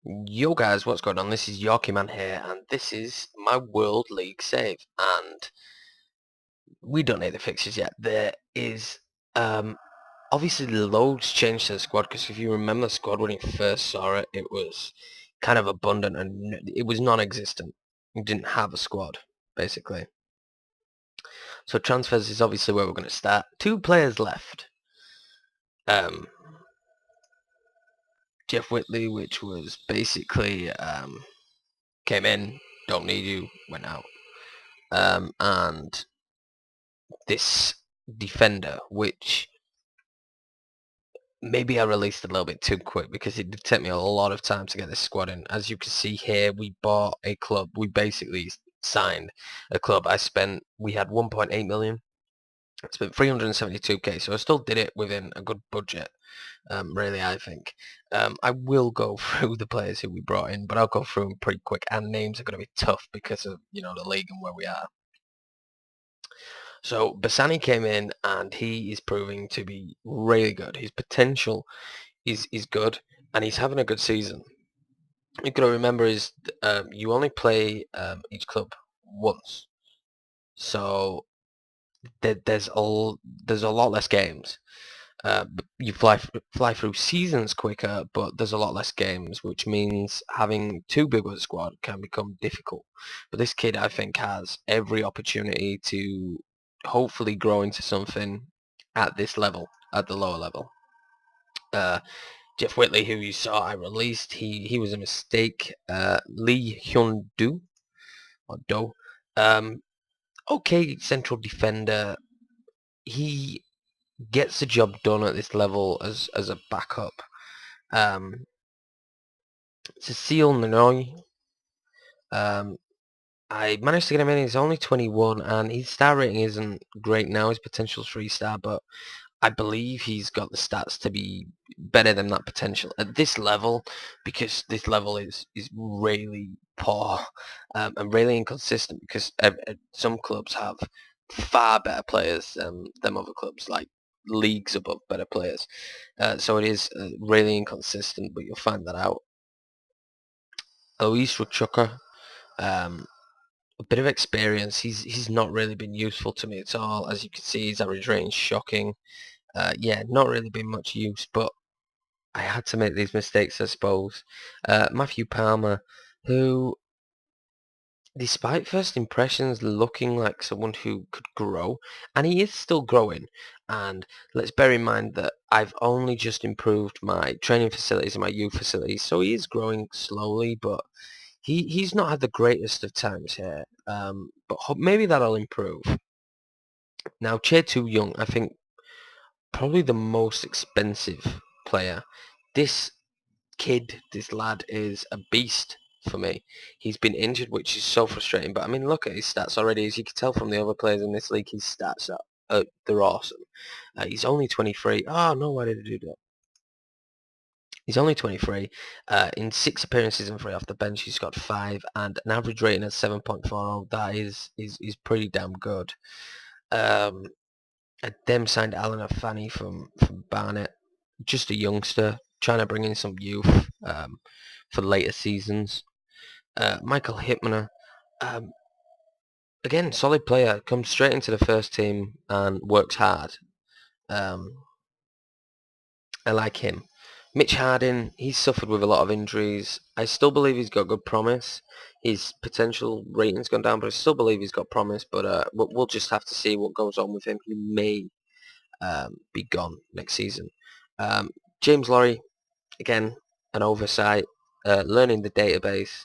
Yo guys, what's going on? This is Yorkie Man here, and this is my World League save. And we don't need the fixtures yet. There is obviously loads changed to the squad, because if you remember the squad when you first saw it, it was kind of abundant and it was non-existent. We didn't have a squad, basically. So transfers is obviously where we're going to start. Two players left. Um, Jeff Whitley, which was basically came in, don't need you, went out. And this defender, which maybe I released a little bit too quick because it did take me a lot of time to get this squad in. As you can see here, we bought a club. We basically signed a club. We had 1.8 million. I spent 372k, so I still did it within a good budget. Really, I think. I will go through the players who we brought in, but I'll go through them pretty quick, and names are going to be tough because of, the league and where we are. So Bassani came in and he is proving to be really good. His potential is good, and he's having a good season. You've got to remember is you only play each club once, so there's a lot less games. You fly through seasons quicker, but there's a lot less games, which means having too big of a squad can become difficult. But this kid, I think, has every opportunity to hopefully grow into something at this level, at the lower level. Jeff Whitley, who you saw I released, he was a mistake. Lee Hyun Do, or Do, um, okay central defender. He gets the job done at this level as a backup. Cecile Nanoy, um, I managed to get him in. He's only 21, and his star rating isn't great now. His potential's 3-star, but I believe he's got the stats to be better than that potential at this level, because this level is really poor and really inconsistent, because some clubs have far better players than other clubs, like leagues above better players. So it is really inconsistent, but you'll find that out. Luis Ruchuka, um, a bit of experience. He's not really been useful to me at all. As you can see, his average rating is shocking. Yeah, not really been much use, but I had to make these mistakes, I suppose. Matthew Palmer, who, despite first impressions looking like someone who could grow, and he is still growing, and let's bear in mind that I've only just improved my training facilities and my youth facilities, so he is growing slowly, but he's not had the greatest of times here, but maybe that'll improve. Now, Che Tu Young, I think, probably the most expensive player. This this lad is a beast for me. He's been injured, which is so frustrating. But I mean, look at his stats already. As you can tell from the other players in this league, his stats are they're awesome. He's only 23. Oh no, why did I do that? He's only 23. In 6 appearances and 3 off the bench, he's got 5 and an average rating of 7.40. That is pretty damn good. Them signed Alan Afani from Barnet, just a youngster trying to bring in some youth for later seasons. Michael Hipmaner, um, again, solid player, comes straight into the first team and works hard. I like him. Mitch Harding, he's suffered with a lot of injuries. I still believe he's got good promise. His potential rating's gone down, but I still believe he's got promise. But we'll just have to see what goes on with him. He may be gone next season. James Laurie, again, an oversight. Learning the database,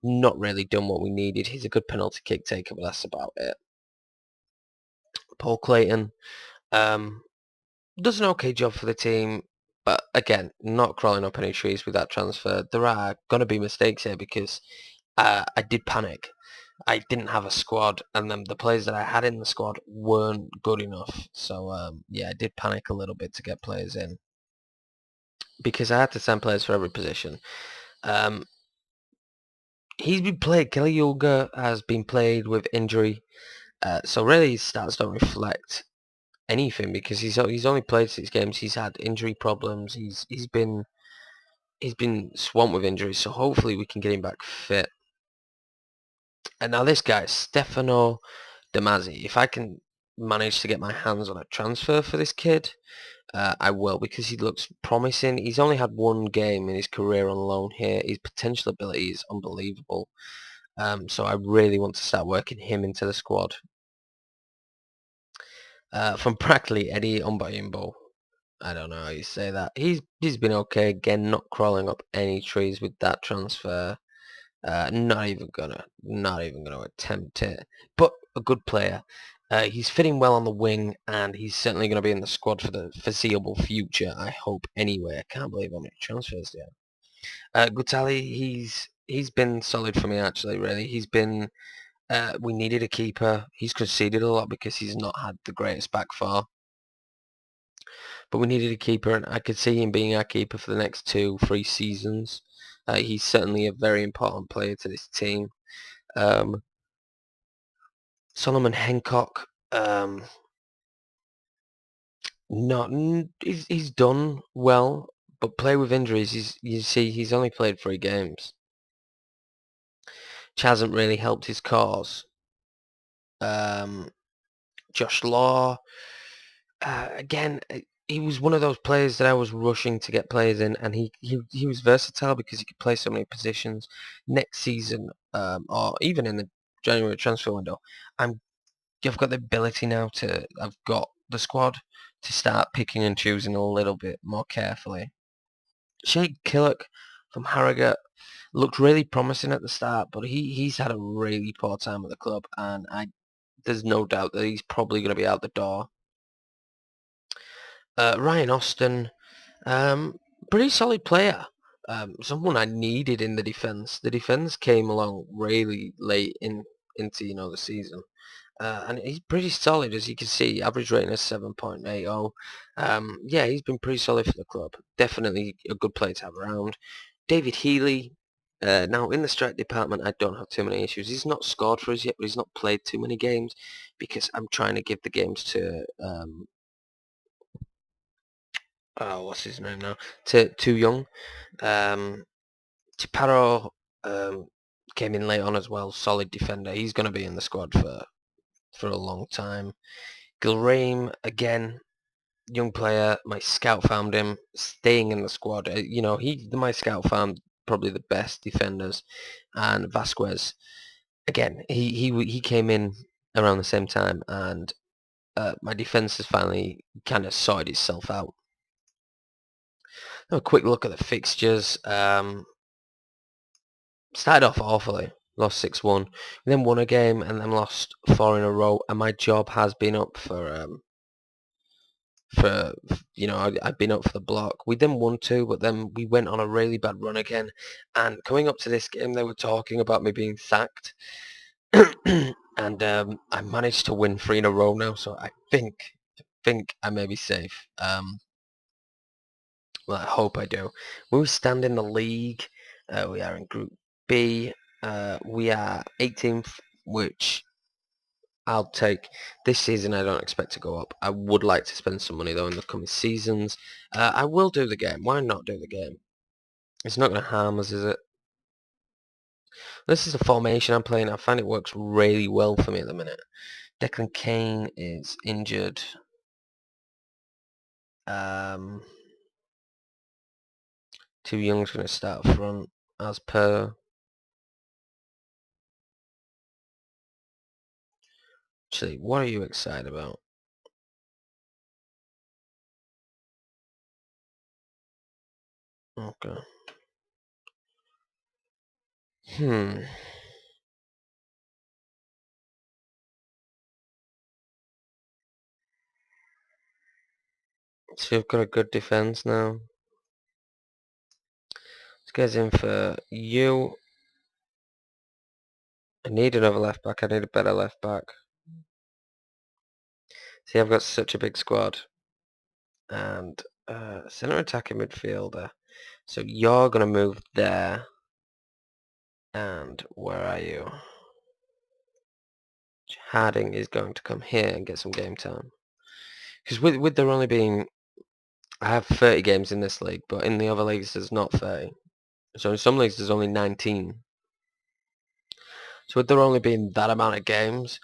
not really done what we needed. He's a good penalty kick taker, but that's about it. Paul Clayton does an okay job for the team, but again, not crawling up any trees with that transfer. There are going to be mistakes here because I did panic. I didn't have a squad, and then the players that I had in the squad weren't good enough. So yeah, I did panic a little bit to get players in, because I had to send players for every position. He's been played. Kelly Yoga has been played with injury, so really his stats don't reflect anything, because he's only played 6 games. He's had injury problems. He's been he's been swamped with injuries, so hopefully we can get him back fit. And now this guy, Stefano Damazzi, if I can manage to get my hands on a transfer for this kid, I will, because he looks promising. He's only had one game in his career on loan here. His potential ability is unbelievable. So I really want to start working him into the squad. From practically Eddie Ombayimbo. I don't know how you say that. He's been okay. Again, not crawling up any trees with that transfer. Not even gonna attempt it. But a good player. He's fitting well on the wing, and he's certainly going to be in the squad for the foreseeable future. I hope. Anyway, I can't believe how many transfers there. Gutali, he's been solid for me actually. Really, he's been. We needed a keeper. He's conceded a lot because he's not had the greatest back four. But we needed a keeper, and I could see him being our keeper for the next 2-3 seasons. He's certainly a very important player to this team. Solomon Hencock, not he's done well, but play with injuries. You see, he's only played 3 games, which hasn't really helped his cause. Um, Josh Law, again, he was one of those players that I was rushing to get players in, and he was versatile because he could play so many positions. Next season, or even in the January transfer window, I've got the ability now to. I've got the squad to start picking and choosing a little bit more carefully. Sheikh Killock from Harrogate looked really promising at the start, but he's had a really poor time at the club, and there's no doubt that he's probably going to be out the door. Ryan Austin, pretty solid player. Someone I needed in the defence. The defence came along really late into the season. And he's pretty solid, as you can see. Average rating is 7.80. Yeah, he's been pretty solid for the club. Definitely a good player to have around. David Healy. Now, in the strike department, I don't have too many issues. He's not scored for us yet, but he's not played too many games because I'm trying to give the games to what's his name now? To Young. Tiparo came in late on as well. Solid defender. He's going to be in the squad for a long time. Gilraim, again, young player. My scout found him staying in the squad. My scout found probably the best defenders. And Vasquez, again, he came in around the same time, and my defense has finally kind of sorted itself out. Have a quick look at the fixtures. Started off awfully. Lost 6-1. Then won a game and then lost 4 in a row. And my job has been up I've been up for the block. We then won 2, but then we went on a really bad run again. And coming up to this game, they were talking about me being sacked. And I managed to win 3 in a row now, so I think I may be safe. Well, I hope I do. Where we stand in the league, we are in Group B. We are 18th, which I'll take. This season I don't expect to go up. I would like to spend some money though in the coming seasons. I will do the game. Why not do the game? It's not going to harm us, is it? This is the formation I'm playing. I find it works really well for me at the minute. Declan Kane is injured. Too Young's going to start up front as per. Actually, what are you excited about? Okay. So you've got a good defense now. This guy's in for you. I need another left back. I need a better left back. See, I've got such a big squad. And centre attacking midfielder. So you're going to move there. And where are you? Harding is going to come here and get some game time. Because with there only being I have 30 games in this league, but in the other leagues there's not 30. So in some leagues there's only 19. So with there only being that amount of games,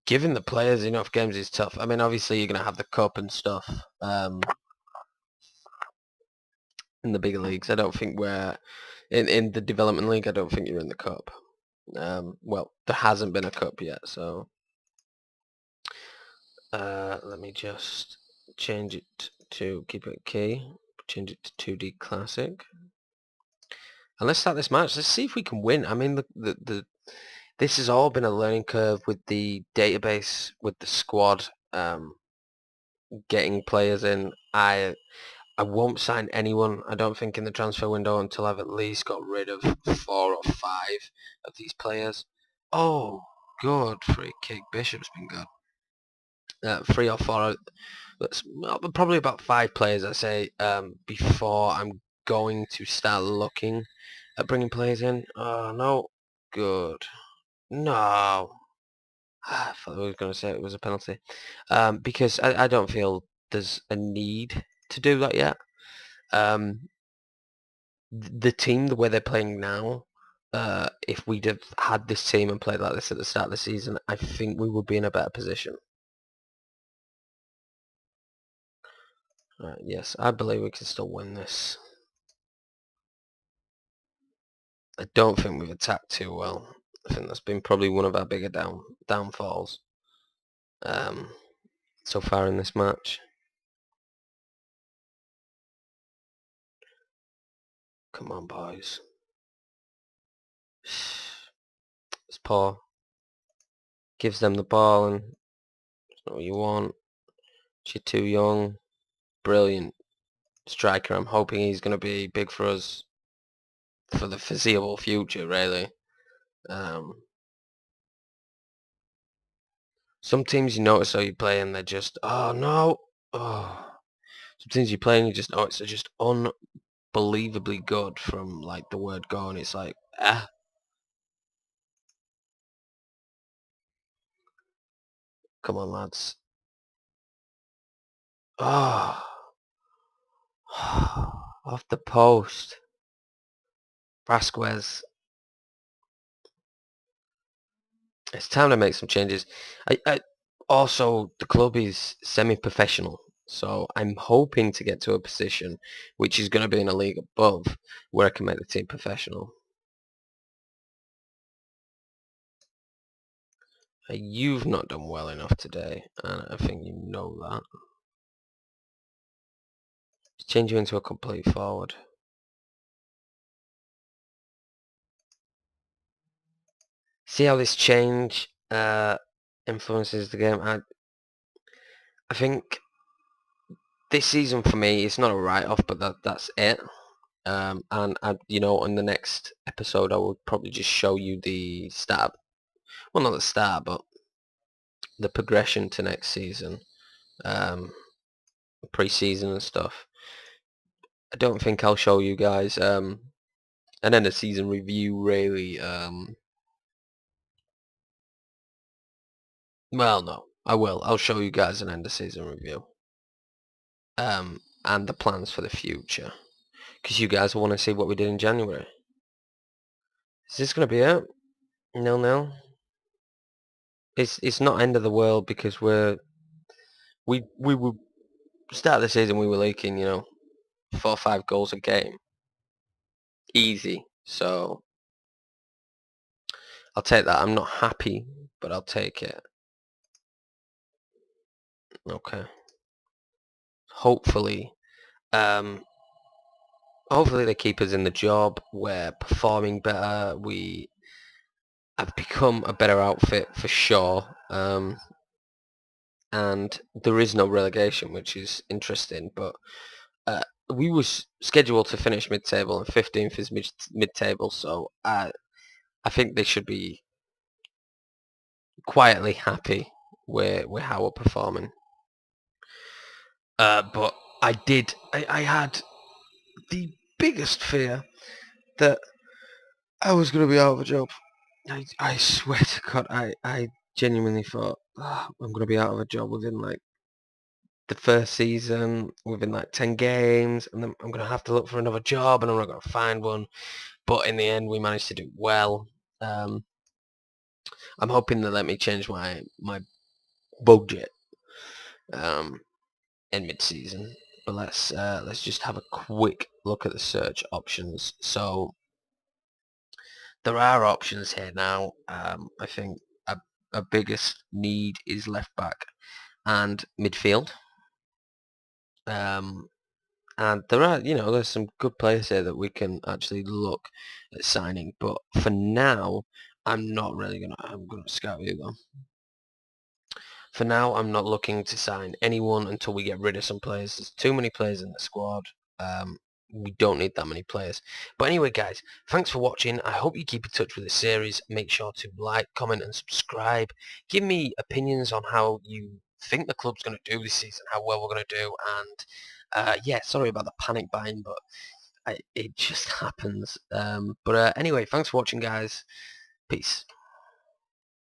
giving the players enough games is tough. I mean, obviously you're going to have the cup and stuff in the bigger leagues. I don't think we're in the development league. I don't think you're in the cup. Well, there hasn't been a cup yet, so let me just change it to keep it key. Change it to 2D Classic. And let's start this match. Let's see if we can win. I mean, this has all been a learning curve with the database, with the squad, getting players in. I won't sign anyone, I don't think, in the transfer window until I've at least got rid of 4 or 5 of these players. Oh, good free kick. Bishop's been good. 3 or 4. That's probably about 5 players, I say, before I'm going to start looking at bringing players in. Oh, no. Good. No. I thought I was going to say it was a penalty. Because I don't feel there's a need to do that yet. The team, the way they're playing now, if we'd have had this team and played like this at the start of the season, I think we would be in a better position. Yes, I believe we can still win this. I don't think we've attacked too well. I think that's been probably one of our bigger downfalls so far in this match. Come on, boys. It's poor. Gives them the ball and it's not what you want. You're too young. Brilliant striker. I'm hoping he's going to be big for us for the foreseeable future, really. Some teams you notice how you play and they're just, oh no, oh. Some teams you play and you just notice they're just unbelievably good from like the word go, and it's like, ah. Come on, lads. Oh. Off the post. Vasquez. It's time to make some changes. Also, the club is semi-professional, so I'm hoping to get to a position which is going to be in a league above where I can make the team professional. You've not done well enough today, and I think you know that. Change you into a complete forward. See how this change influences the game? I think this season for me, it's not a write-off, but that's it. And in the next episode, I will probably just show you the start. Well, not the start, but the progression to next season, pre-season and stuff. I don't think I'll show you guys an end of season review, really. Well, no, I will. I'll show you guys an end of season review. And the plans for the future. Because you guys want to see what we did in January. Is this going to be it? No. It's not end of the world because we were start of the season we were leaking 4 or 5 goals a game, easy. So I'll take that. I'm not happy, but I'll take it. Okay. Hopefully, hopefully they keep us in the job. We're performing better. We have become a better outfit for sure. And there is no relegation, which is interesting. But we was scheduled to finish mid-table, and 15th is mid-table. So I think they should be quietly happy with how we're performing. But I had the biggest fear that I was going to be out of a job. I swear to God, I genuinely thought I'm going to be out of a job within like the first season within like 10 games, and then I'm going to have to look for another job, and I'm not going to find one. But in the end, we managed to do well. I'm hoping they let me change my budget in mid-season. But let's just have a quick look at the search options. So there are options here now. I think a biggest need is left back and midfield. And there are, there's some good players here that we can actually look at signing. But for now, I'm gonna scout you though. For now, I'm not looking to sign anyone until we get rid of some players. There's too many players in the squad. We don't need that many players. But anyway, guys, thanks for watching. I hope you keep in touch with the series. Make sure to like, comment, and subscribe. Give me opinions on how you think the club's going to do this season, how well we're going to do. And yeah, sorry about the panic buying, but it just happens. But anyway, thanks for watching, guys. Peace.